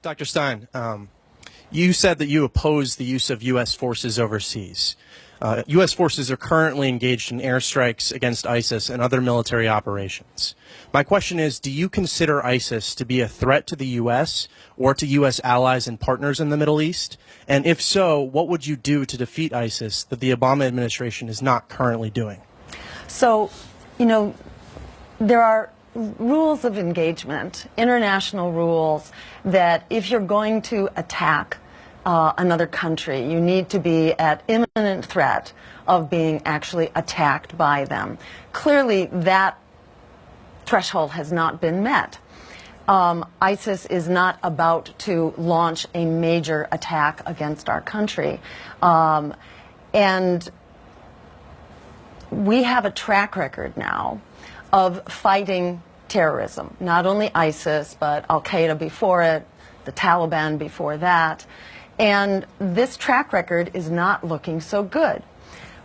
Dr. Stein, you said that you oppose the use of U.S. forces overseas. U.S. forces are currently engaged in airstrikes against ISIS and other military operations. My question is, do you consider ISIS to be a threat to the U.S. or to U.S. allies and partners in the Middle East? And if so, what would you do to defeat ISIS that the Obama administration is not currently doing? So, there are rules of engagement, international rules, that if you're going to attack another country, you need to be at imminent threat of being actually attacked by them. Clearly, that threshold has not been met. ISIS is not about to launch a major attack against our country. And we have a track record now of fighting terrorism, not only ISIS, but Al-Qaeda before it, the Taliban before that. And this track record is not looking so good.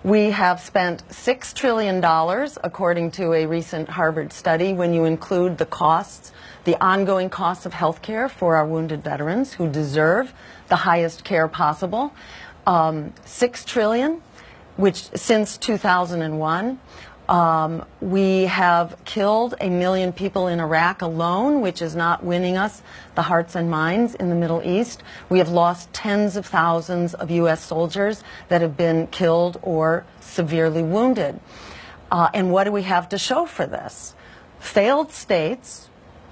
We have spent $6 trillion, according to a recent Harvard study, when you include the costs, the ongoing costs of health care for our wounded veterans who deserve the highest care possible. $6 trillion, which since 2001. We have killed 1 million people in Iraq alone, which is not winning us the hearts and minds in the Middle East. We have lost tens of thousands of U.S. soldiers that have been killed or severely wounded. And what do we have to show for this? Failed states,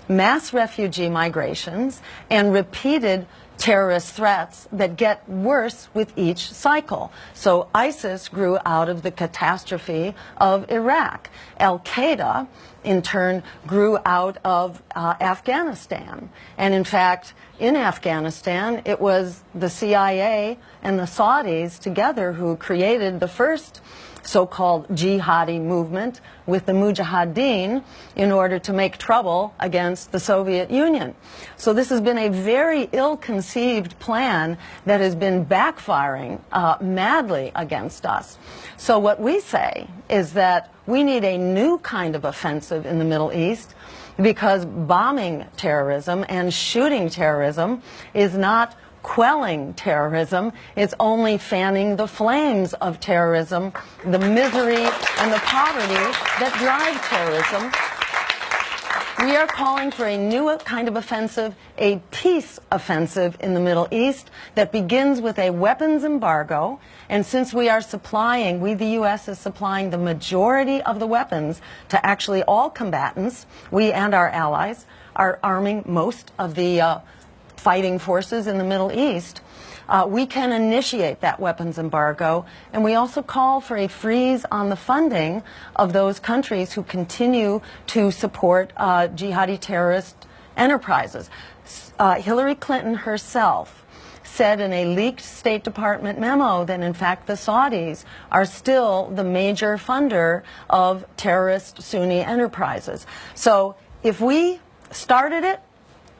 mass refugee migrations, and repeated terrorist threats that get worse with each cycle. So ISIS grew out of the catastrophe of Iraq. Al-Qaeda, in turn, grew out of Afghanistan. And in fact, in Afghanistan, it was the CIA and the Saudis together who created the first so-called jihadi movement with the Mujahideen in order to make trouble against the Soviet Union. So this has been a very ill-conceived plan that has been backfiring madly against us. So what we say is that we need a new kind of offensive in the Middle East, because bombing terrorism and shooting terrorism is not quelling terrorism. It's only fanning the flames of terrorism, the misery and the poverty that drive terrorism. We are calling for a new kind of offensive, a peace offensive in the Middle East that begins with a weapons embargo. And since we are supplying, the U.S. is supplying the majority of the weapons to actually all combatants, we and our allies are arming most of the fighting forces in the Middle East, we can initiate that weapons embargo, and we also call for a freeze on the funding of those countries who continue to support jihadi terrorist enterprises. Hillary Clinton herself said in a leaked State Department memo that in fact the Saudis are still the major funder of terrorist Sunni enterprises. So if we started it,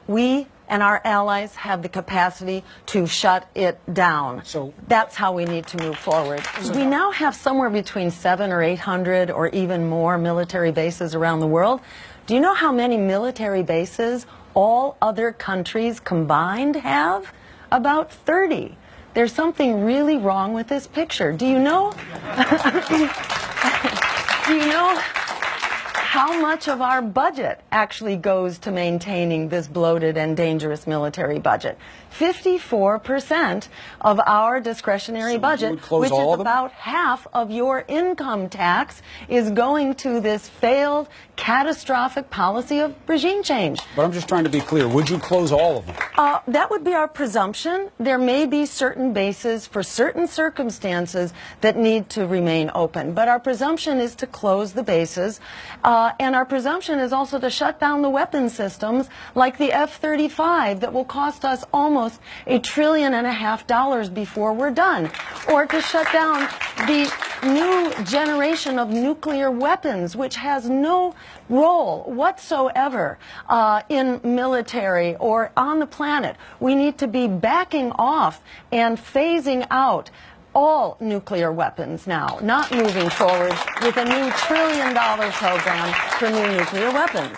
we and our allies have the capacity to shut it down. So that's how we need to move forward. We now have somewhere between 700 or 800 or even more military bases around the world. Do you know how many military bases all other countries combined have? About 30. There's something really wrong with this picture. Do you know? Do you know how much of our budget actually goes to maintaining this bloated and dangerous military budget? 54% of our discretionary budget, which is about half of your income tax, is going to this failed, catastrophic policy of regime change. But I'm just trying to be clear. Would you close all of them? That would be our presumption. There may be certain bases for certain circumstances that need to remain open. But our presumption is to close the bases. And our presumption is also to shut down the weapon systems like the F-35 that will cost us almost $1.5 trillion before we're done. Or to shut down the new generation of nuclear weapons, which has no role whatsoever in military or on the planet. We need to be backing off and phasing out all nuclear weapons now, not moving forward with a new $1 trillion program for new nuclear weapons.